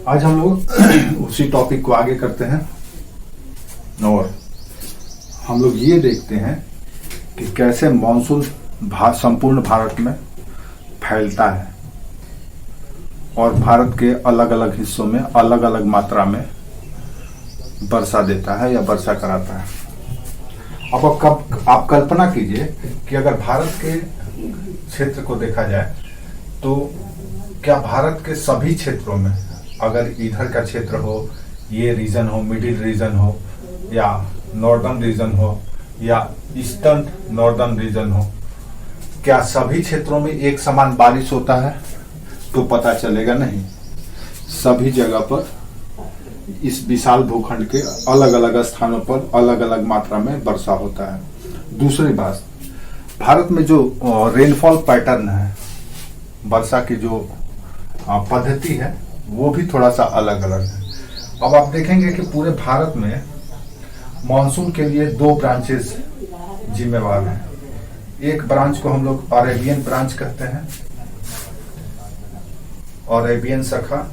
आज हम लोग उसी टॉपिक को आगे करते हैं और हम लोग ये देखते हैं कि कैसे मानसून संपूर्ण भारत में फैलता है और भारत के अलग अलग हिस्सों में अलग अलग मात्रा में वर्षा देता है या वर्षा कराता है। अब आप कल्पना कीजिए कि अगर भारत के क्षेत्र को देखा जाए तो क्या भारत के सभी क्षेत्रों में, अगर इधर का क्षेत्र हो, ये रीजन हो, मिडिल रीजन हो या नॉर्दर्न रीजन हो या ईस्टर्न नॉर्दर्न रीजन हो, क्या सभी क्षेत्रों में एक समान बारिश होता है? तो पता चलेगा नहीं। सभी जगह पर इस विशाल भूखंड के अलग अलग स्थानों पर अलग अलग मात्रा में वर्षा होता है। दूसरी बात, भारत में जो रेनफॉल पैटर्न है, वर्षा की जो पद्धति है, वो भी थोड़ा सा अलग अलग है। अब आप देखेंगे कि पूरे भारत में मॉनसून के लिए दो ब्रांचेस जिम्मेवार हैं। एक ब्रांच को हम लोग अरेबियन ब्रांच कहते हैं, अरेबियन शाखा,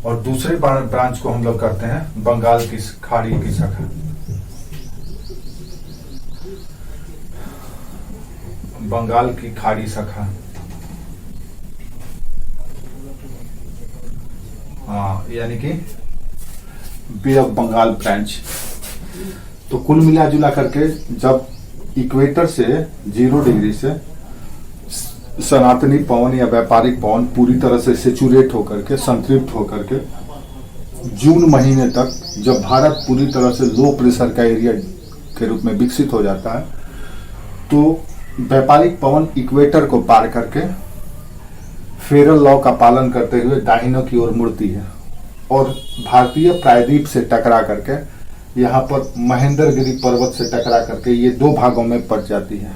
और दूसरे ब्रांच को हम लोग कहते हैं बंगाल की खाड़ी की शाखा। बंगाल की खाड़ी शाखा, यानी कि बे ऑफ बंगाल ब्रांच। तो कुल मिला जुला करके जब इक्वेटर से 0 डिग्री से सनातनी पवन या व्यापारिक पवन पूरी तरह से सेचुरेट होकर के, संतृप्त होकर के जून महीने तक जब भारत पूरी तरह से लो प्रेशर का एरिया के रूप में विकसित हो जाता है, तो व्यापारिक पवन इक्वेटर को पार करके फेरल लॉ का पालन करते हुए दाहिनों की ओर मुड़ती है और भारतीय प्रायद्वीप से टकरा करके यहाँ पर महेंद्रगिरी पर्वत से टकरा करके ये दो भागों में पड़ जाती है।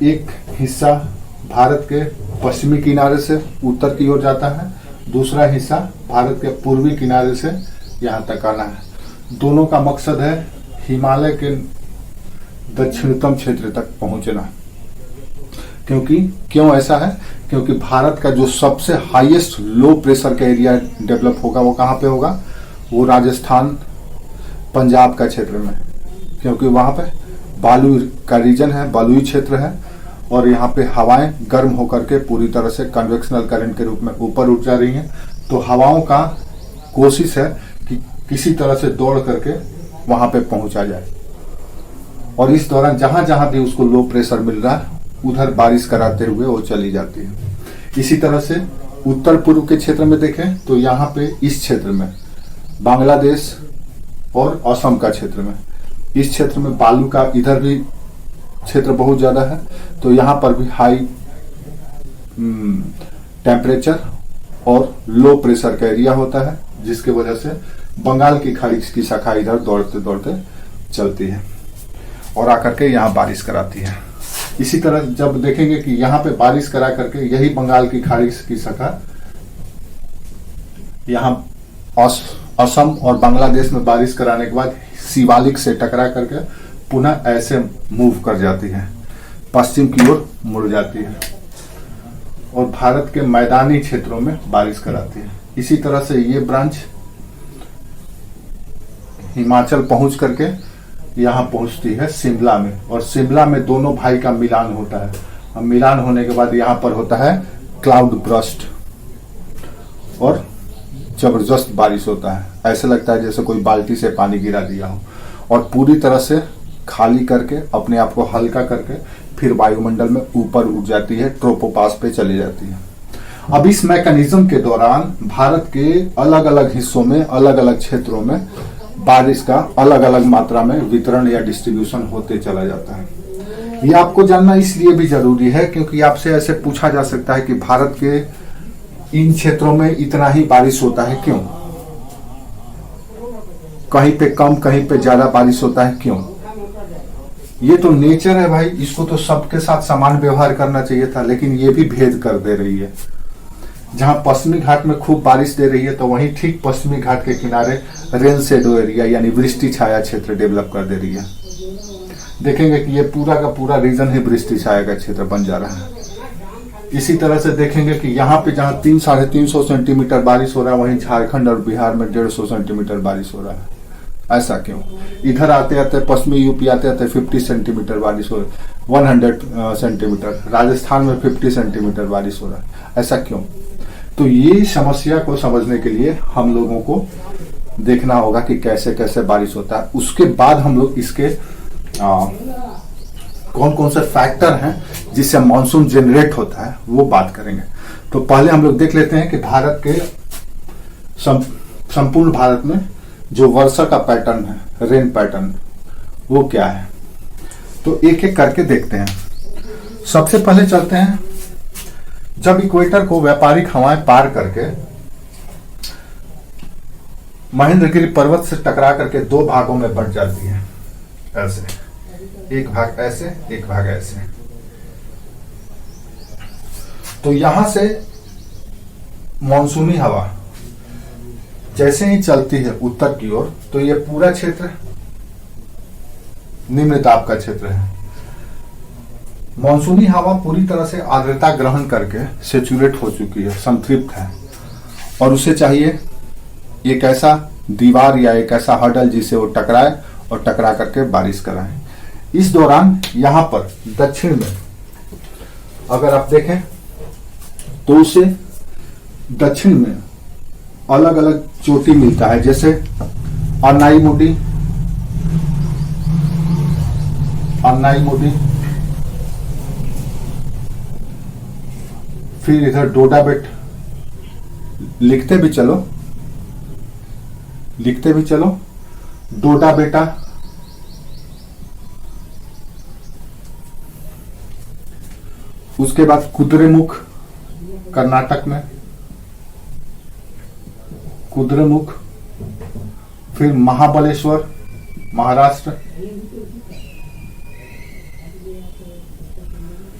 एक हिस्सा भारत के पश्चिमी किनारे से उत्तर की ओर जाता है, दूसरा हिस्सा भारत के पूर्वी किनारे से यहाँ तक आना है। दोनों का मकसद है हिमालय के दक्षिणतम क्षेत्र तक पहुंचना। क्यों ऐसा है? क्योंकि भारत का जो सबसे हाईएस्ट लो प्रेशर का एरिया डेवलप होगा वो कहाँ पे होगा? वो राजस्थान, पंजाब का क्षेत्र में, क्योंकि वहाँ पे बालू का रीजन है, बालुई क्षेत्र है और यहाँ पे हवाएं गर्म होकर के पूरी तरह से कन्वेक्शनल करंट के रूप में ऊपर उठ जा रही हैं। तो हवाओं का कोशिश है कि किसी तरह से दौड़ करके वहाँ पे पहुँचा जाए और इस दौरान जहाँ जहाँ भी उसको लो प्रेशर मिल रहा है उधर बारिश कराते हुए वो चली जाती है। इसी तरह से उत्तर पूर्व के क्षेत्र में देखें तो यहाँ पे इस क्षेत्र में बांग्लादेश और असम का क्षेत्र में, इस क्षेत्र में बालू का इधर भी क्षेत्र बहुत ज्यादा है, तो यहाँ पर भी हाई टेम्परेचर और लो प्रेशर का एरिया होता है, जिसके वजह से बंगाल की खाड़ी की शाखा इधर दौड़ते दौड़ते चलती है और आकर के यहाँ बारिश कराती है। इसी तरह जब देखेंगे कि यहाँ पे बारिश करा करके यही बंगाल की खाड़ी की शाखा यहाँ असम और बांग्लादेश में बारिश कराने के बाद शिवालिक से टकरा करके पुनः ऐसे मूव कर जाती है, पश्चिम की ओर मुड़ जाती है और भारत के मैदानी क्षेत्रों में बारिश कराती है। इसी तरह से ये ब्रांच हिमाचल पहुंच करके यहाँ पहुंचती है शिमला में, और शिमला में दोनों भाई का मिलान होता है। अब मिलान होने के बाद यहाँ पर होता है क्लाउड ब्रस्ट और जबरदस्त बारिश होता है। ऐसा लगता है जैसे कोई बाल्टी से पानी गिरा दिया हो और पूरी तरह से खाली करके अपने आप को हल्का करके फिर वायुमंडल में ऊपर उठ जाती है, ट्रोपोपास पे चली जाती है। अब इस मैकेनिज्म के दौरान भारत के अलग अलग हिस्सों में, अलग अलग क्षेत्रों में बारिश का अलग अलग मात्रा में वितरण या डिस्ट्रीब्यूशन होते चला जाता है। ये आपको जानना इसलिए भी जरूरी है क्योंकि आपसे ऐसे पूछा जा सकता है कि भारत के इन क्षेत्रों में इतना ही बारिश होता है क्यों? कहीं पे कम, कहीं पे ज्यादा बारिश होता है क्यों? ये तो नेचर है भाई, इसको तो सबके साथ समान व्यवहार करना चाहिए था, लेकिन ये भी भेद कर दे रही है। जहां पश्चिमी घाट में खूब बारिश दे रही है तो वहीं ठीक पश्चिमी घाट के किनारे रेन शेडो एरिया यानी वृष्टि छाया क्षेत्र डेवलप कर दे रही है। देखेंगे कि ये पूरा का पूरा रीजन ही वृष्टि छाया का क्षेत्र बन जा रहा है। इसी तरह से देखेंगे कि यहाँ पे जहाँ 300-350 सेंटीमीटर बारिश हो रहा है, वहीं झारखंड और बिहार में 150 सेंटीमीटर बारिश हो रहा है। ऐसा क्यों? इधर आते आते पश्चिमी यूपी आते आते 50 सेंटीमीटर बारिश हो रही है, 100 सेंटीमीटर। राजस्थान में 50 सेंटीमीटर बारिश हो रहा है। ऐसा क्यों? तो ये समस्या को समझने के लिए हम लोगों को देखना होगा कि कैसे कैसे बारिश होता है। उसके बाद हम लोग इसके कौन कौन से फैक्टर हैं जिससे मानसून जनरेट होता है वो बात करेंगे। तो पहले हम लोग देख लेते हैं कि भारत के संपूर्ण भारत में जो वर्षा का पैटर्न है, रेन पैटर्न, वो क्या है। तो एक एक करके देखते हैं। सबसे पहले चलते हैं, जब इक्वेटर को व्यापारिक हवाएं पार करके महेंद्रगिरी पर्वत से टकरा करके दो भागों में बंट जाती है, ऐसे एक भाग ऐसे, एक भाग ऐसे, तो यहां से मॉनसूनी हवा जैसे ही चलती है उत्तर की ओर, तो ये पूरा क्षेत्र निम्न दाब का क्षेत्र है। मॉनसूनी हवा पूरी तरह से आर्द्रता ग्रहण करके सेचुरेट हो चुकी है, संतृप्त है, और उसे चाहिए एक ऐसा दीवार या एक ऐसा हर्डल जिसे वो टकराए और टकरा करके बारिश कराए। इस दौरान यहां पर दक्षिण में अगर आप देखें तो उसे दक्षिण में अलग अलग चोटी मिलता है, जैसे अन्नाईमुडी, फिर इधर डोडाबेट, लिखते भी चलो डोडा बेटा, उसके बाद कुद्रेमुख कर्नाटक में, कुद्रेमुख, फिर महाबलेश्वर महाराष्ट्र,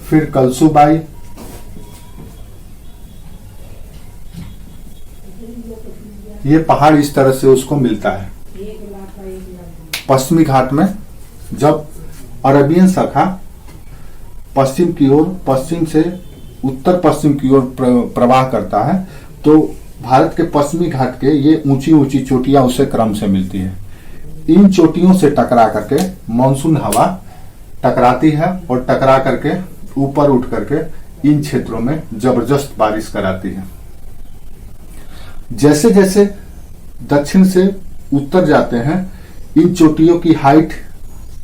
फिर कलसूबाई, ये पहाड़ इस तरह से उसको मिलता है। पश्चिमी घाट में जब अरबियन शाखा पश्चिम की ओर, पश्चिम से उत्तर पश्चिम की ओर प्रवाह करता है, तो भारत के पश्चिमी घाट के ये ऊंची ऊंची चोटियां उसे क्रम से मिलती है। इन चोटियों से टकरा करके मानसून हवा टकराती है और टकरा करके ऊपर उठ करके इन क्षेत्रों में जबरदस्त बारिश कराती है। जैसे जैसे दक्षिण से उत्तर जाते हैं, इन चोटियों की हाइट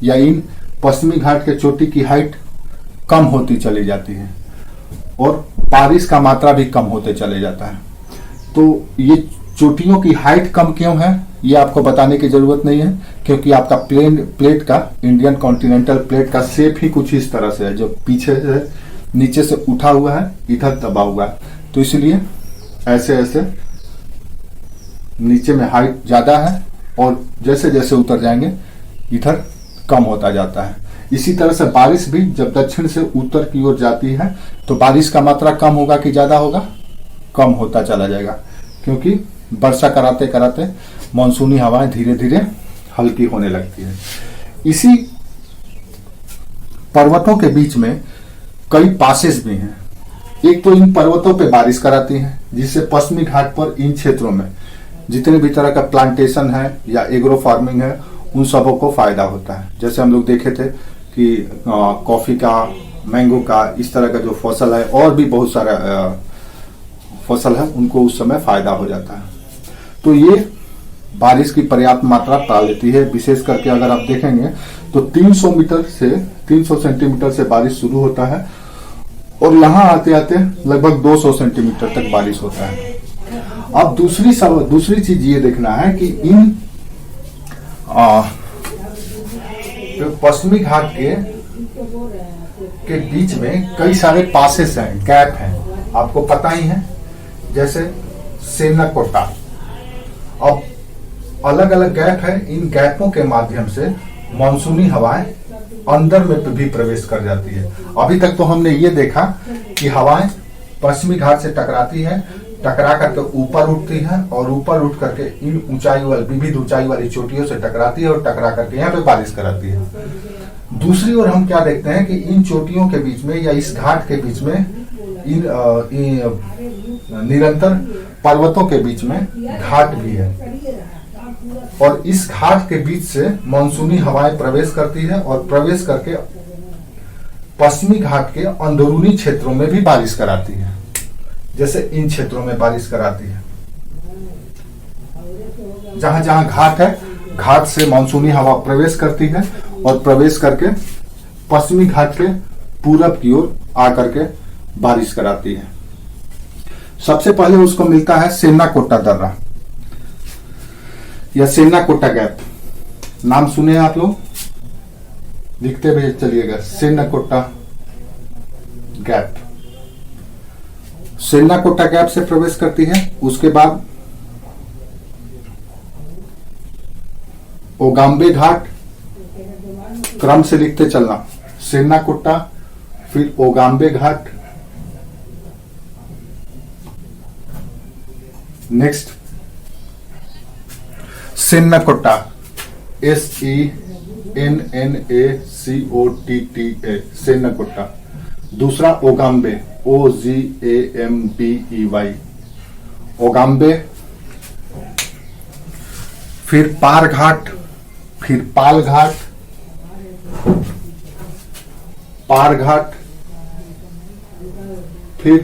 या इन पश्चिमी घाट के चोटी की हाइट कम होती चली जाती है और बारिश का मात्रा भी कम होते चले जाता है। तो ये चोटियों की हाइट कम क्यों है ये आपको बताने की जरूरत नहीं है, क्योंकि आपका प्लेट का, इंडियन कॉन्टिनेंटल प्लेट का शेप ही कुछ इस तरह से है, जो पीछे से नीचे से उठा हुआ है, इधर दबा हुआ है, तो इसलिए ऐसे ऐसे नीचे में हाइट ज्यादा है और जैसे जैसे उतर जाएंगे इधर कम होता जाता है। इसी तरह से बारिश भी जब दक्षिण से उत्तर की ओर जाती है तो बारिश का मात्रा कम होगा कि ज्यादा होगा? कम होता चला जाएगा, क्योंकि वर्षा कराते कराते मानसूनी हवाएं धीरे धीरे हल्की होने लगती है। इसी पर्वतों के बीच में कई पासेस भी हैं। एक तो इन पर्वतों पे बारिश कराती है, जिससे पश्चिमी घाट पर इन क्षेत्रों में जितने भी तरह का प्लांटेशन है या एग्रो फार्मिंग है, उन सबों को फायदा होता है। जैसे हम लोग देखे थे कि कॉफी का, मैंगो का, इस तरह का जो फसल है और भी बहुत सारा फसल है, उनको उस समय फायदा हो जाता है। तो ये बारिश की पर्याप्त मात्रा पा लेती है। विशेष करके अगर आप देखेंगे तो 300 सेंटीमीटर से बारिश शुरू होता है और यहाँ आते आते लगभग 200 सेंटीमीटर तक बारिश होता है। अब दूसरी चीज ये देखना है कि इन पश्चिमी घाट के बीच में कई सारे पासेस हैं, गैप हैं, आपको पता ही है, जैसे सेनाकोटा। अब अलग अलग गैप है, इन गैपों के माध्यम से मानसूनी हवाएं अंदर में भी प्रवेश कर जाती है। अभी तक तो हमने ये देखा कि हवाएं पश्चिमी घाट से टकराती है, टकरा करके ऊपर उठती है और ऊपर उठ करके इन विविध ऊंचाई वाली चोटियों से टकराती है और टकरा करके यहाँ पे बारिश कराती है। दूसरी ओर हम क्या देखते हैं कि इन चोटियों के बीच में या इस घाट के बीच में इन निरंतर पर्वतों के बीच में घाट भी है, और इस घाट के बीच से मानसूनी हवाएं प्रवेश करती है और प्रवेश करके पश्चिमी घाट के अंदरूनी क्षेत्रों में भी बारिश कराती है, जैसे इन क्षेत्रों में बारिश कराती है। जहां जहां घाट है, घाट से मानसूनी हवा प्रवेश करती है और प्रवेश करके पश्चिमी घाट के पूरब की ओर आकर के बारिश कराती है। सबसे पहले उसको मिलता है सेन्नाकोट्टा दर्रा या सेन्नाकोट्टा गैप। नाम सुने आप लोग, लिखते हुए चलिएगा, सेन्नाकोट्टा गैप। सेन्नाकोट्टा गैप से प्रवेश करती है। उसके बाद ओगाम्बे घाट, क्रम से लिखते चलना, सेन्नाकोट्टा, फिर ओगाम्बे घाट, नेक्स्ट सेन्नाकोट्टा, SENNACOTTA, सेन्नाकोट्टा। दूसरा ओगाम्बे, OGAMBEY, ओगाम्बे, फिर पार घाट, फिर पाल घाट, पार घाट, फिर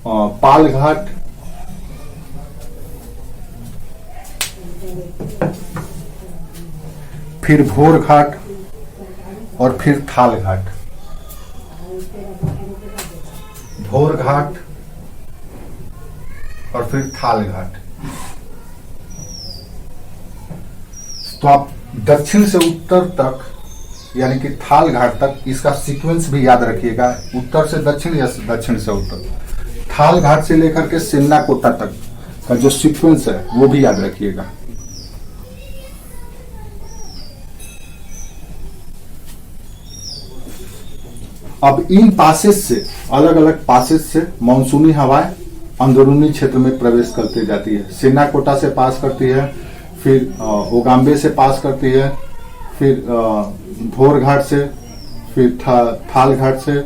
पाल घाट, फिर भोर घाट और फिर थाल घाट। भोर घाट और फिर थाल घाट। तो आप दक्षिण से उत्तर तक यानी कि थाल घाट तक इसका सीक्वेंस भी याद रखिएगा, उत्तर से दक्षिण या दक्षिण से उत्तर। थाल घाट से लेकर के सेन्नाकोट्टा तक का जो सीक्वेंस है वो भी याद रखिएगा। अब इन पासेस से, अलग अलग पासेस से मानसूनी हवाएं अंदरूनी क्षेत्र में प्रवेश करती जाती है। सेन्नाकोट्टा से पास करती है, फिर ओगाम्बे से पास करती है, फिर भोर घाट से, फिर थाल घाट से,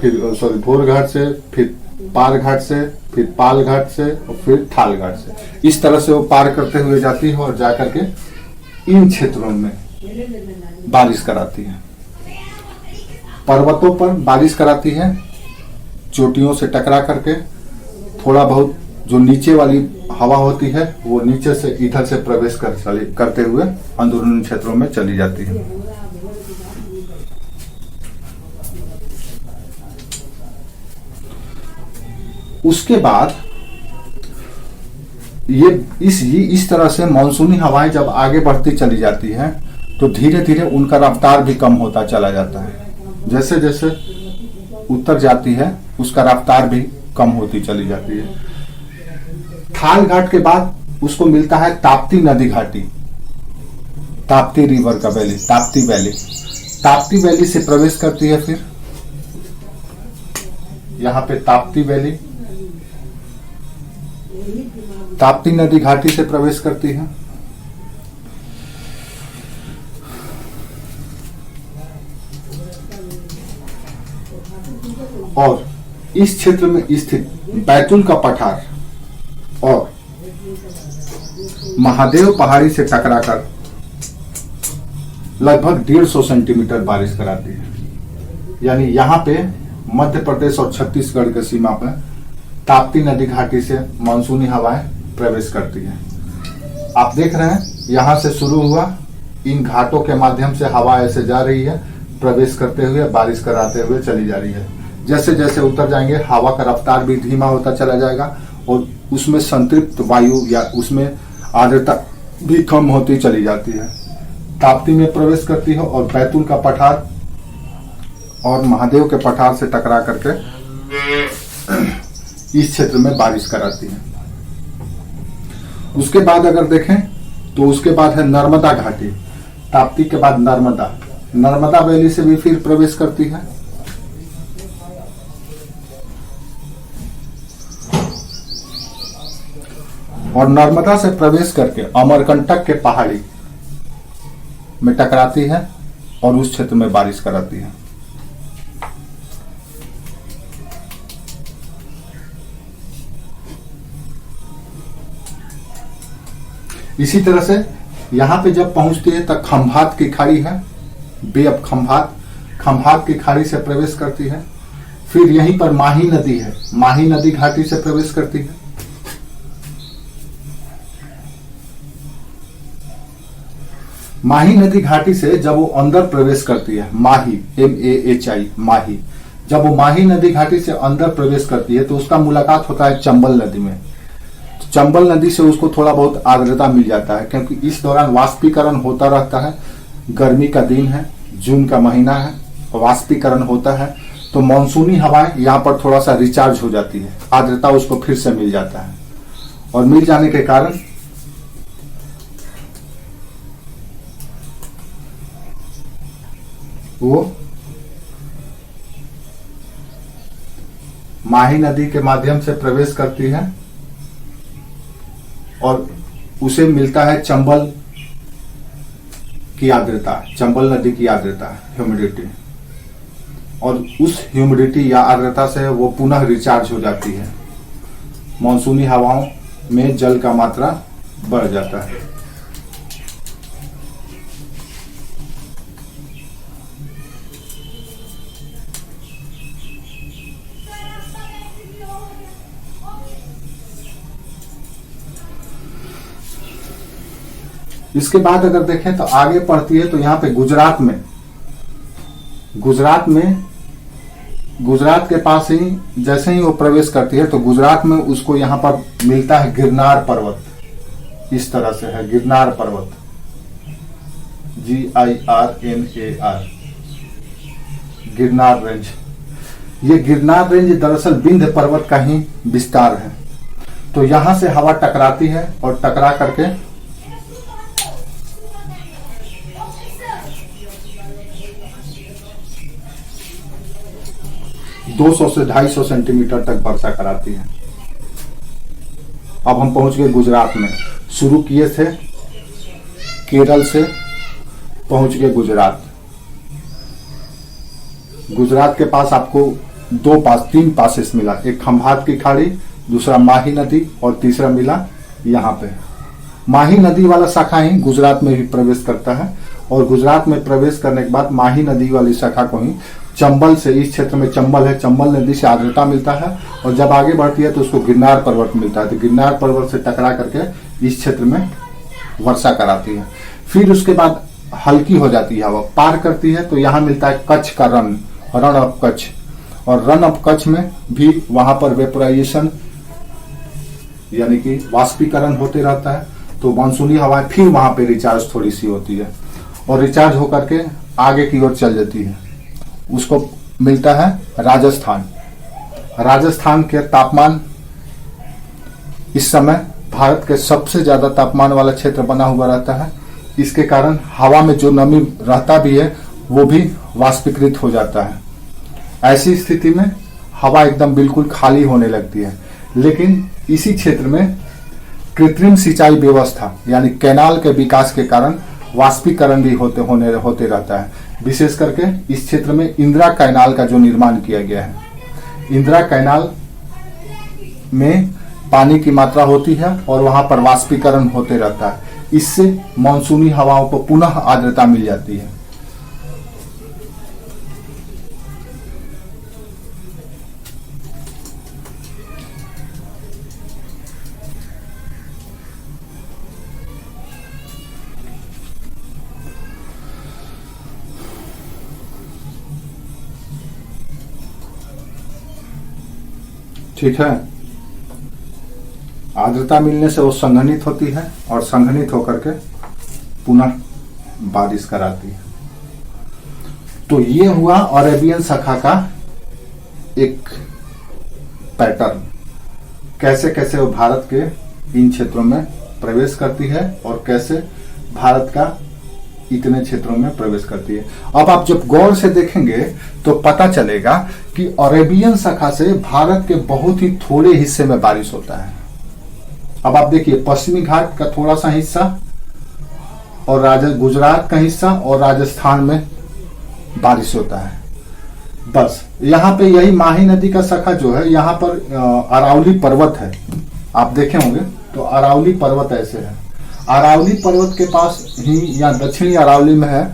फिर भोर घाट से, फिर पार घाट से, फिर पाल घाट से और फिर थाल घाट से। इस तरह से वो पार करते हुए जाती है और जाकर के इन क्षेत्रों में बारिश कराती है। पर्वतों पर बारिश कराती है, चोटियों से टकरा करके। थोड़ा बहुत जो नीचे वाली हवा होती है वो नीचे से इधर से प्रवेश करते हुए अंदरूनी क्षेत्रों में चली जाती है। उसके बाद ये इस तरह से मानसूनी हवाएं जब आगे बढ़ती चली जाती हैं तो धीरे धीरे उनका रफ्तार भी कम होता चला जाता है। जैसे जैसे उत्तर जाती है उसका रफ्तार भी कम होती चली जाती है। थाल घाट के बाद उसको मिलता है ताप्ती नदी घाटी, ताप्ती रिवर का valley, Tapti valley. Tapti valley से प्रवेश करती है, फिर यहाँ पे ताप्ती वैली, ताप्ती नदी घाटी से प्रवेश करती है। और इस क्षेत्र में स्थित बैतूल का पठार और महादेव पहाड़ी से टकराकर लगभग 150 सेंटीमीटर बारिश कराती है। यानी यहाँ पे मध्य प्रदेश और छत्तीसगढ़ के सीमा पर ताप्ती नदी घाटी से मानसूनी हवाएं प्रवेश करती है। आप देख रहे हैं यहाँ से शुरू हुआ, इन घाटों के माध्यम से हवा ऐसे जा रही है, प्रवेश करते हुए बारिश कराते हुए चली जा रही है। जैसे जैसे उतर जाएंगे हवा का रफ्तार भी धीमा होता चला जाएगा और उसमें संतृप्त वायु या उसमें आर्द्रता भी कम होती चली जाती है। ताप्ती में प्रवेश करती है और बैतूल का पठार और महादेव के पठार से टकरा करके इस क्षेत्र में बारिश कराती है। उसके बाद अगर देखें तो उसके बाद है नर्मदा घाटी। ताप्ती के बाद नर्मदा वैली से भी फिर प्रवेश करती है। और नर्मदा से प्रवेश करके अमरकंटक के पहाड़ी में टकराती है और उस क्षेत्र में बारिश कराती है। इसी तरह से यहां पे जब पहुंचती है तब खंभात की खाड़ी है, बे ऑफ खंभात, खंभात की खाड़ी से प्रवेश करती है। फिर यहीं पर माही नदी है, माही नदी घाटी से प्रवेश करती है। माही नदी घाटी से जब वो अंदर प्रवेश करती है, माही MAHI माही, जब वो माही नदी घाटी से अंदर प्रवेश करती है तो उसका मुलाकात होता है चंबल नदी में। तो चंबल नदी से उसको थोड़ा बहुत आर्द्रता मिल जाता है, क्योंकि इस दौरान वाष्पीकरण होता रहता है। गर्मी का दिन है, जून का महीना है, वाष्पीकरण होता है, तो मानसूनी हवाएं यहाँ पर थोड़ा सा रिचार्ज हो जाती है, आर्द्रता उसको फिर से मिल जाता है। और मिल जाने के कारण वो माही नदी के माध्यम से प्रवेश करती है और उसे मिलता है चंबल की आर्द्रता, चंबल नदी की आर्द्रता, ह्यूमिडिटी। और उस ह्यूमिडिटी या आर्द्रता से वो पुनः रिचार्ज हो जाती है। मानसूनी हवाओं में जल का मात्रा बढ़ जाता है। इसके बाद अगर देखें तो आगे पड़ती है तो यहाँ पे गुजरात में गुजरात के पास ही जैसे ही वो प्रवेश करती है तो गुजरात में उसको यहाँ पर मिलता है गिरनार पर्वत। इस तरह से है गिरनार पर्वत, GIRNAR, गिरनार रेंज। ये गिरनार रेंज दरअसल विंध्य पर्वत का ही विस्तार है। तो यहां से हवा टकराती है और टकरा करके 200 से 250 सेंटीमीटर तक वर्षा कराती है। अब हम पहुंच गए गुजरात में। शुरू किए थे केरल से, पहुंच गए गुजरात। गुजरात के पास आपको तीन पासेस मिला, एक खंभात की खाड़ी, दूसरा माही नदी और तीसरा मिला यहाँ पे। माही नदी वाला शाखा ही गुजरात में भी प्रवेश करता है और गुजरात में प्रवेश करने के बाद माही नदी वाली शाखा को ही चंबल से, इस क्षेत्र में चंबल है, चंबल नदी से आर्द्रता मिलता है और जब आगे बढ़ती है तो उसको गिरनार पर्वत मिलता है। तो गिरनार पर्वत से टकरा करके इस क्षेत्र में वर्षा कराती है। फिर उसके बाद हल्की हो जाती है हवा, पार करती है तो यहाँ मिलता है कच्छ का रन ऑफ कच्छ। और रन ऑफ कच्छ में भी वहां पर वेपोराइजेशन यानी कि वाष्पीकरण होते रहता है, तो मानसूनी हवाएं फिर वहां पे रिचार्ज थोड़ी सी होती है और रिचार्ज होकर के आगे की ओर चल जाती है। उसको मिलता है राजस्थान। राजस्थान के तापमान इस समय भारत के सबसे ज्यादा तापमान वाला क्षेत्र बना हुआ रहता है। इसके कारण हवा में जो नमी रहता भी है वो भी वाष्पीकृत हो जाता है। ऐसी स्थिति में हवा एकदम बिल्कुल खाली होने लगती है। लेकिन इसी क्षेत्र में कृत्रिम सिंचाई व्यवस्था यानी कैनाल के विकास के कारण वाष्पीकरण भी होते रहता है। विशेष करके इस क्षेत्र में इंदिरा कैनाल का जो निर्माण किया गया है, इंदिरा कैनाल में पानी की मात्रा होती है और वहां पर वाष्पीकरण होते रहता है। इससे मानसूनी हवाओं को पुनः आर्द्रता मिल जाती है। ठीक है, आर्द्रता मिलने से वो संघनित होती है और संघनित होकर के पुनः बारिश कराती है। तो ये हुआ अरेबियन शाखा का एक पैटर्न, कैसे कैसे वो भारत के इन क्षेत्रों में प्रवेश करती है और कैसे भारत का इतने क्षेत्रों में प्रवेश करती है। अब आप जब गौर से देखेंगे तो पता चलेगा कि अरेबियन शाखा से भारत के बहुत ही थोड़े हिस्से में बारिश होता है। अब आप देखिए पश्चिमी घाट का थोड़ा सा हिस्सा और गुजरात का हिस्सा और राजस्थान में बारिश होता है। बस यहाँ पे यही माही नदी का शाखा जो है, यहाँ पर अरावली पर्वत है, आप देखे होंगे तो अरावली पर्वत ऐसे है। अरावली पर्वत के पास ही या दक्षिणी अरावली में है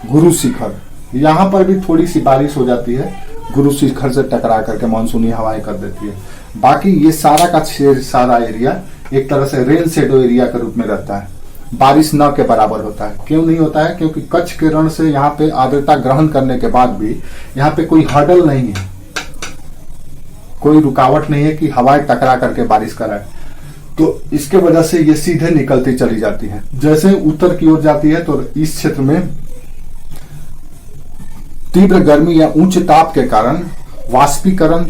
गुरु शिखर, यहाँ पर भी थोड़ी सी बारिश हो जाती है, गुरु शिखर से टकरा करके मानसूनी हवाएं कर देती है। बाकी ये सारा का सारा एरिया एक तरह से रेन शेडो एरिया के रूप में रहता है, बारिश न के बराबर होता है। क्यों नहीं होता है? क्योंकि कच्छ के रण से यहाँ पे आर्द्रता ग्रहण करने के बाद भी यहाँ पे कोई हर्डल नहीं है, कोई रुकावट नहीं है कि हवाएं टकरा करके बारिश कराए, तो इसके वजह से ये सीधे निकलती चली जाती है। जैसे उत्तर की ओर जाती है तो इस क्षेत्र में तीव्र गर्मी या उच्च ताप के कारण वाष्पीकरण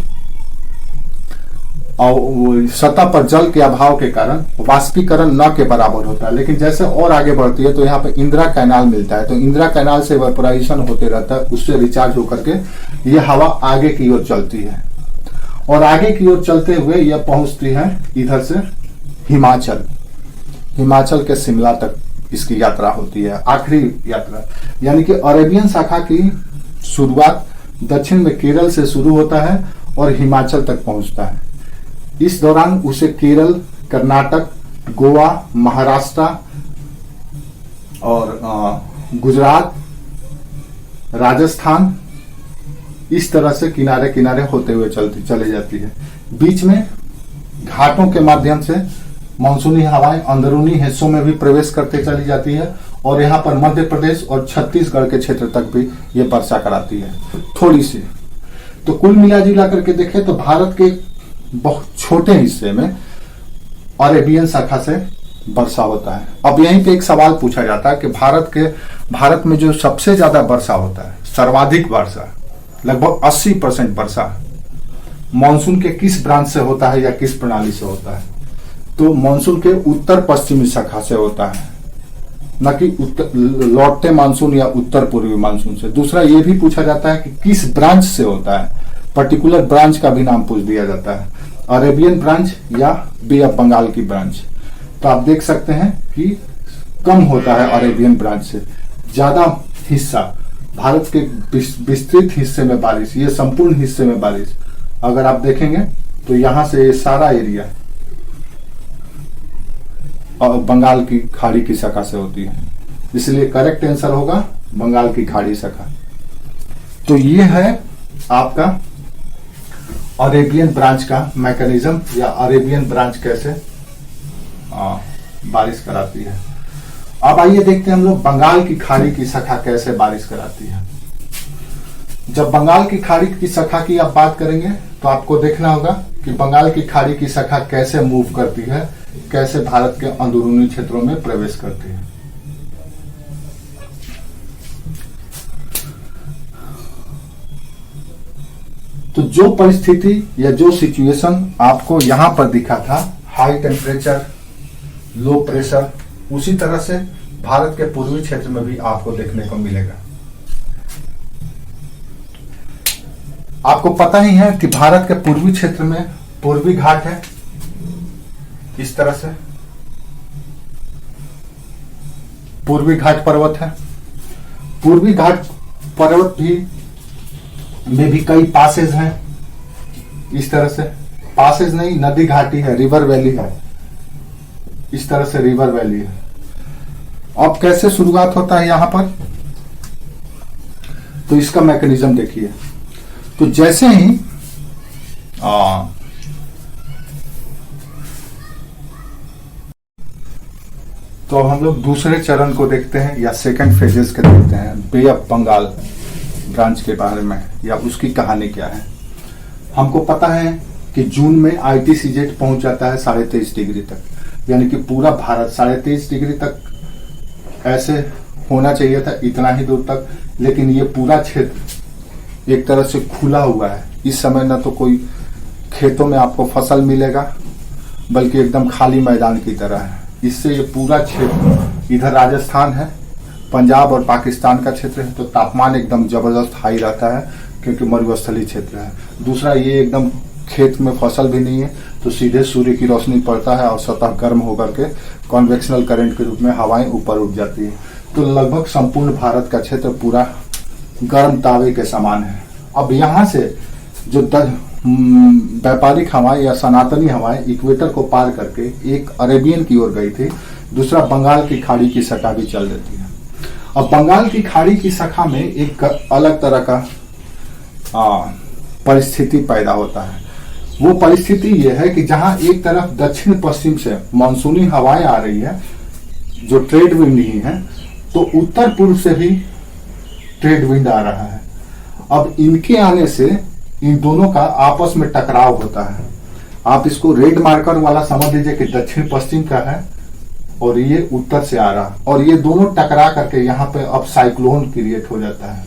और सतह पर जल के अभाव के कारण वाष्पीकरण न के बराबर होता है। लेकिन जैसे और आगे बढ़ती है तो यहाँ पे इंदिरा कैनाल मिलता है, तो इंदिरा कैनाल से वेपोराइजेशन होते रहता है, उससे रिचार्ज होकर के ये हवा आगे की ओर चलती है और आगे की ओर चलते हुए यह पहुंचती है इधर से हिमाचल, हिमाचल के शिमला तक इसकी यात्रा होती है, आखिरी यात्रा। यानी कि अरेबियन शाखा की शुरुआत दक्षिण में केरल से शुरू होता है और हिमाचल तक पहुंचता है। इस दौरान उसे केरल, कर्नाटक, गोवा, महाराष्ट्र और गुजरात, राजस्थान इस तरह से किनारे किनारे होते हुए चले जाती है। बीच में घाटों के माध्यम से मानसूनी हवाएं अंदरूनी हिस्सों में भी प्रवेश करते चली जाती है और यहाँ पर मध्य प्रदेश और छत्तीसगढ़ के क्षेत्र तक भी ये वर्षा कराती है थोड़ी सी। तो कुल मिला जुला करके देखें तो भारत के बहुत छोटे हिस्से में अरेबियन शाखा से वर्षा होता है। अब यहीं पे एक सवाल पूछा जाता है कि भारत में जो सबसे ज्यादा वर्षा होता है, सर्वाधिक वर्षा लगभग 80% वर्षा मानसून के किस ब्रांच से होता है या किस प्रणाली से होता है? तो मानसून के उत्तर पश्चिमी शाखा से होता है, न कि लौटते मानसून या उत्तर पूर्वी मानसून से। दूसरा ये भी पूछा जाता है कि किस ब्रांच से होता है, पर्टिकुलर ब्रांच का भी नाम पूछ दिया जाता है, अरेबियन ब्रांच या बे ऑफ बंगाल की ब्रांच। तो आप देख सकते हैं कि कम होता है अरेबियन ब्रांच से, ज्यादा हिस्सा भारत के विस्तृत हिस्से में बारिश, ये संपूर्ण हिस्से में बारिश अगर आप देखेंगे तो यहां से ये सारा एरिया और बंगाल की खाड़ी की शाखा से होती है, इसलिए करेक्ट आंसर होगा बंगाल की खाड़ी शाखा। तो ये है आपका अरेबियन ब्रांच का मैकेनिज्म या अरेबियन ब्रांच कैसे बारिश कराती है। अब आइए देखते हैं हम लोग बंगाल की खाड़ी की शाखा कैसे बारिश कराती है। जब बंगाल की खाड़ी की शाखा की आप बात करेंगे तो आपको देखना होगा कि बंगाल की खाड़ी की शाखा कैसे मूव करती है, कैसे भारत के अंदरूनी क्षेत्रों में प्रवेश करती है। तो जो परिस्थिति या जो सिचुएशन आपको यहां पर दिखा था, हाई टेम्परेचर, लो प्रेशर, उसी तरह से भारत के पूर्वी क्षेत्र में भी आपको देखने को मिलेगा। आपको पता ही है कि भारत के पूर्वी क्षेत्र में पूर्वी घाट है, इस तरह से पूर्वी घाट पर्वत है। पूर्वी घाट पर्वत भी में भी कई पासेज हैं, इस तरह से पासेज नहीं, नदी घाटी है, रिवर वैली है, इस तरह से रिवर वैली है। अब कैसे शुरुआत होता है यहां पर, तो इसका मैकेनिज्म देखिए। तो जैसे ही तो अब हम लोग दूसरे चरण को देखते हैं या सेकंड फेजेस के देखते हैं, बे ऑफ बंगाल ब्रांच के बारे में या उसकी कहानी क्या है। हमको पता है कि जून में ITCZ पहुंच जाता है 23.5 डिग्री तक, यानी कि पूरा भारत 23.5 डिग्री तक ऐसे होना चाहिए था, इतना ही दूर तक, लेकिन ये पूरा क्षेत्र एक तरह से खुला हुआ है। इस समय ना तो कोई खेतों में आपको फसल मिलेगा, बल्कि एकदम खाली मैदान की तरह है। इससे ये पूरा क्षेत्र, इधर राजस्थान है, पंजाब और पाकिस्तान का क्षेत्र है, तो तापमान एकदम जबरदस्त हाई रहता है क्योंकि मरुस्थलीय क्षेत्र है। दूसरा, ये एकदम खेत में फसल भी नहीं है, तो सीधे सूर्य की रोशनी पड़ता है और सतह गर्म होकर के कॉन्वेक्शनल करंट के रूप में हवाएं ऊपर उठ जाती है। तो लगभग संपूर्ण भारत का क्षेत्र पूरा गर्म तावे के समान है। अब यहाँ से जो व्यापारिक हवाएं या सनातनी हवाएं इक्वेटर को पार करके एक अरेबियन की ओर गई थी, दूसरा बंगाल की खाड़ी की शाखा भी चल देती है। अब बंगाल की खाड़ी की शाखा में एक अलग तरह का परिस्थिति पैदा होता है। वो परिस्थिति यह है कि जहां एक तरफ दक्षिण पश्चिम से मानसूनी हवाएं आ रही है जो ट्रेड विंड ही है, तो उत्तर पूर्व से भी ट्रेड विंड आ रहा है। अब इनके आने से इन दोनों का आपस में टकराव होता है। आप इसको रेड मार्कर वाला समझ लीजिए कि दक्षिण पश्चिम का है और ये उत्तर से आ रहा, और ये दोनों टकरा करके यहाँ पे अब साइक्लोन क्रिएट हो जाता है।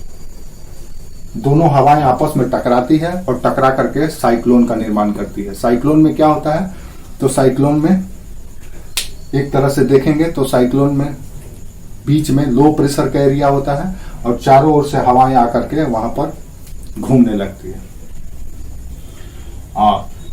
दोनों हवाएं आपस में टकराती है और टकरा करके साइक्लोन का निर्माण करती है। साइक्लोन में क्या होता है, तो साइक्लोन में एक तरह से देखेंगे तो साइक्लोन में बीच में लो प्रेशर का एरिया होता है और चारों ओर से हवाएं आकर के वहां पर घूमने लगती है।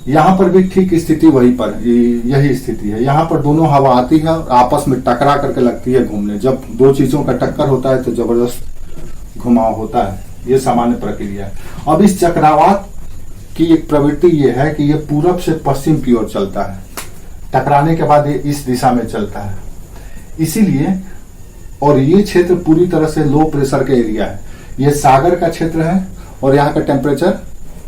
यहाँ पर भी ठीक स्थिति वहीं पर यही स्थिति है। यहाँ पर दोनों हवा आती है और आपस में टकरा करके लगती है घूमने। जब दो चीजों का टक्कर होता है तो जबरदस्त घुमाव होता है, ये सामान्य प्रक्रिया है। अब इस चक्रवात की एक प्रवृत्ति ये है कि ये पूरब से पश्चिम की ओर चलता है, टकराने के बाद ये इस दिशा में चलता है। इसीलिए और ये क्षेत्र पूरी तरह से लो प्रेशर का एरिया है। ये सागर का क्षेत्र है और यहाँ का टेम्परेचर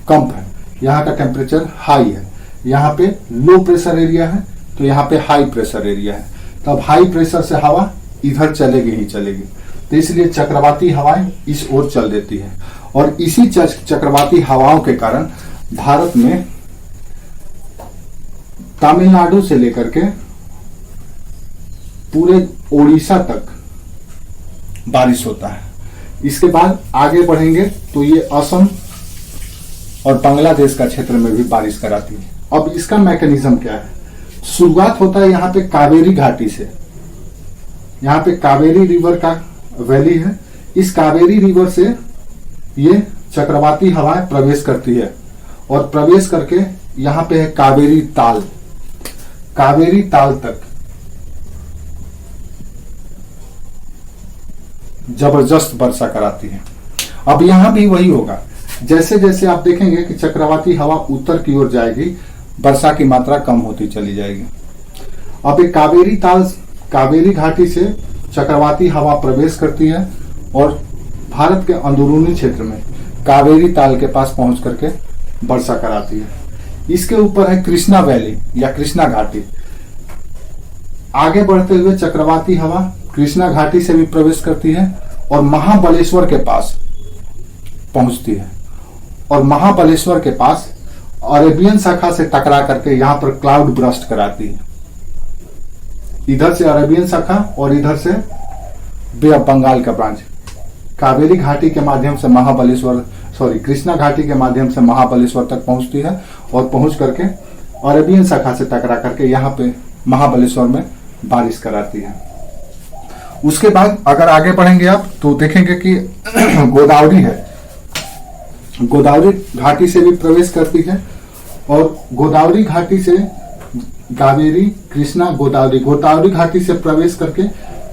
कम है, यहाँ का टेम्परेचर हाई है। यहाँ पे लो प्रेशर एरिया है तो यहाँ पे हाई प्रेशर एरिया है। तब हाई प्रेशर से हवा इधर चलेगी ही चलेगी, तो इसलिए चक्रवाती हवाएं इस ओर चल देती है। और इसी चक्रवाती हवाओं के कारण भारत में तमिलनाडु से लेकर के पूरे ओडिशा तक बारिश होता है। इसके बाद आगे बढ़ेंगे तो ये असम और बांग्लादेश का क्षेत्र में भी बारिश कराती है। अब इसका मैकेनिज्म क्या है, शुरुआत होता है यहाँ पे कावेरी घाटी से। यहाँ पे कावेरी रिवर का वैली है। इस कावेरी रिवर से ये चक्रवाती हवाएं प्रवेश करती है और प्रवेश करके यहाँ पे है कावेरी ताल। कावेरी ताल तक जबरदस्त वर्षा कराती है। अब यहां भी वही होगा, जैसे जैसे आप देखेंगे कि चक्रवाती हवा उत्तर की ओर जाएगी, वर्षा की मात्रा कम होती चली जाएगी। अब एक कावेरी ताल, कावेरी घाटी से चक्रवाती हवा प्रवेश करती है और भारत के अंदरूनी क्षेत्र में कावेरी ताल के पास पहुंच करके वर्षा कराती है। इसके ऊपर है कृष्णा वैली या कृष्णा घाटी। आगे बढ़ते हुए चक्रवाती हवा कृष्णा घाटी से भी प्रवेश करती है और महाबलेश्वर के पास पहुंचती है और महाबलेश्वर के पास अरेबियन शाखा से टकरा करके यहां पर क्लाउड ब्रस्ट कराती है। इधर से अरेबियन शाखा और इधर से बे ऑफ बंगाल का ब्रांच कावेरी घाटी के माध्यम से कृष्णा घाटी के माध्यम से महाबलेश्वर तक पहुंचती है और पहुंच करके अरेबियन शाखा से टकरा करके यहाँ पे महाबलेश्वर में बारिश कराती है। उसके बाद अगर आगे बढ़ेंगे आप तो देखेंगे कि गोदावरी है, गोदावरी घाटी से भी प्रवेश करती है और गोदावरी घाटी से कावेरी कृष्णा गोदावरी घाटी से प्रवेश करके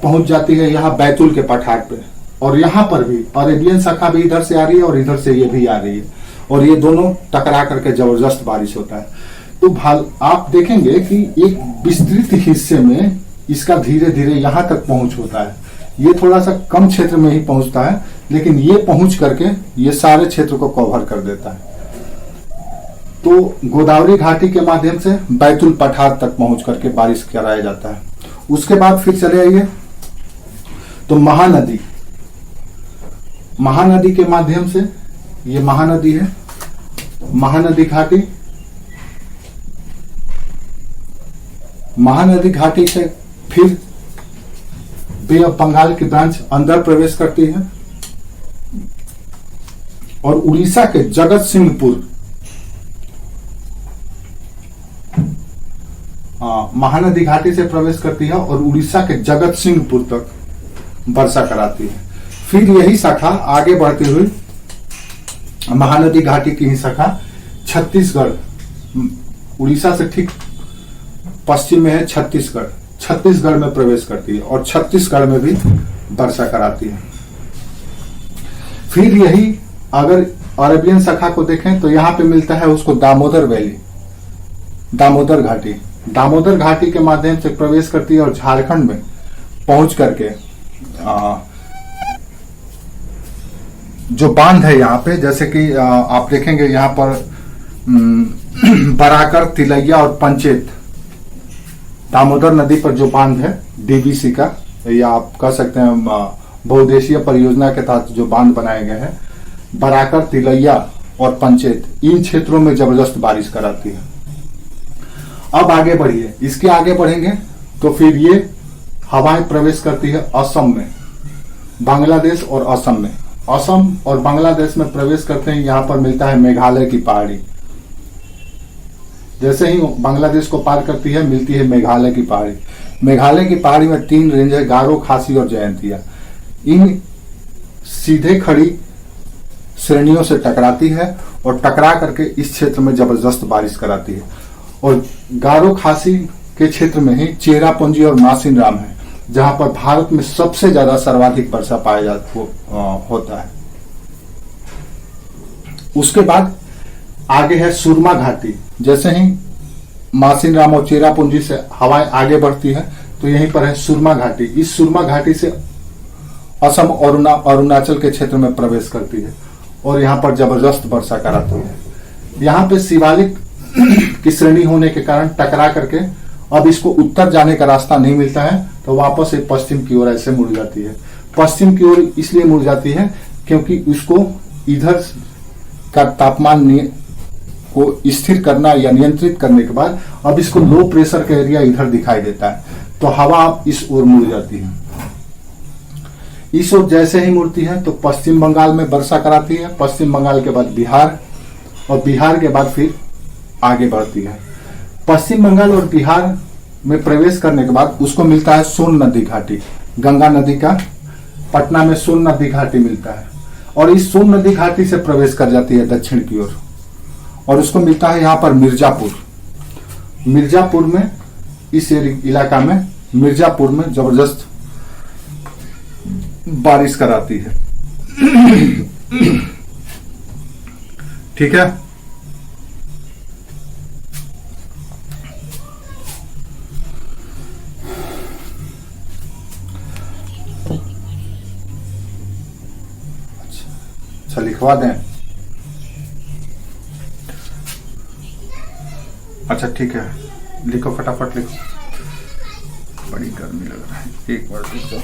पहुंच जाती है यहाँ बैतूल के पठार पे। और यहाँ पर भी अरेबियन शाखा भी इधर से आ रही है और इधर से ये भी आ रही है और ये दोनों टकरा करके जबरदस्त बारिश होता है। तो आप देखेंगे कि एक विस्तृत हिस्से में इसका धीरे धीरे यहाँ तक पहुंच होता है। ये थोड़ा सा कम क्षेत्र में ही पहुंचता है, लेकिन ये पहुंच करके ये सारे क्षेत्र को कवर कर देता है। तो गोदावरी घाटी के माध्यम से बैतूल पठार तक पहुंच करके बारिश कराया जाता है। उसके बाद फिर चले आइए तो महानदी के माध्यम से, ये महानदी है, महानदी घाटी, महानदी घाटी से फिर बे ऑफ बंगाल की ब्रांच अंदर प्रवेश करती है और उड़ीसा के जगत सिंहपुर, महानदी घाटी से प्रवेश करती है और उड़ीसा के जगत सिंहपुर तक वर्षा कराती है। फिर यही शाखा आगे बढ़ती हुई महानदी घाटी की ही शाखा छत्तीसगढ़, उड़ीसा से ठीक पश्चिम में है छत्तीसगढ़ में प्रवेश करती है और छत्तीसगढ़ में भी वर्षा कराती है। फिर यही अगर अरेबियन शाखा को देखें तो यहाँ पे मिलता है उसको दामोदर वैली, दामोदर घाटी। दामोदर घाटी के माध्यम से प्रवेश करती है और झारखंड में पहुंच करके जो बांध है यहाँ पे, जैसे कि आप देखेंगे यहाँ पर बराकर, तिलैया और पंचेत, दामोदर नदी पर जो बांध है डीवीसी का, या आप कह सकते हैं बहुउद्देशीय परियोजना के तहत जो बांध बनाए गए हैं, बराकर, तिलैया और पंचेत, इन क्षेत्रों में जबरदस्त बारिश कराती है। अब आगे बढ़िए, इसके आगे बढ़ेंगे तो फिर ये हवाएं प्रवेश करती है असम में, बांग्लादेश और असम में। असम और बांग्लादेश में प्रवेश करते हैं, यहाँ पर मिलता है मेघालय की पहाड़ी। जैसे ही बांग्लादेश को पार करती है मिलती है मेघालय की पहाड़ी। मेघालय की पहाड़ी में 3 रेंज है, गारो, खासी और जयंतिया। इन सीधे खड़ी श्रेणियों से टकराती है और टकरा करके इस क्षेत्र में जबरदस्त बारिश कराती है। और गारो खासी के क्षेत्र में ही चेरापूंजी और मासिनराम है, जहां पर भारत में सबसे ज्यादा सर्वाधिक वर्षा पाया होता है। उसके बाद आगे है सुरमा घाटी। जैसे ही मासिनराम और चेरापूंजी से हवाएं आगे बढ़ती है तो यहीं पर है सुरमा घाटी। इस सुरमा घाटी से असम और अरुणाचल के क्षेत्र में प्रवेश करती है और यहाँ पर जबरदस्त वर्षा कराती है। यहाँ पे शिवालिक की श्रेणी होने के कारण टकरा करके अब इसको उत्तर जाने का रास्ता नहीं मिलता है, तो वापस से पश्चिम की ओर ऐसे मुड़ जाती है। पश्चिम की ओर इसलिए मुड़ जाती है क्योंकि उसको इधर का तापमान को स्थिर करना या नियंत्रित करने के बाद अब इसको लो प्रेशर का एरिया इधर दिखाई देता है, तो हवा इस ओर मुड़ जाती है। इस ओर जैसे ही मुड़ती है तो पश्चिम बंगाल में वर्षा कराती है, पश्चिम बंगाल के बाद बिहार, और बिहार के बाद फिर आगे बढ़ती है। पश्चिम बंगाल और बिहार में प्रवेश करने के बाद उसको मिलता है सोन नदी घाटी। गंगा नदी का पटना में सोन नदी घाटी मिलता है और इस सोन नदी घाटी से प्रवेश कर जाती है दक्षिण की ओर और उसको मिलता है यहाँ पर मिर्जापुर। मिर्जापुर में, इस इलाका में, मिर्जापुर में जबरदस्त बारिश कराती है। ठीक है। अच्छा, लिखवा दें। अच्छा ठीक है, लिखो, फटाफट लिखो, बड़ी गर्मी लग रहा है। एक बार रुक जाओ।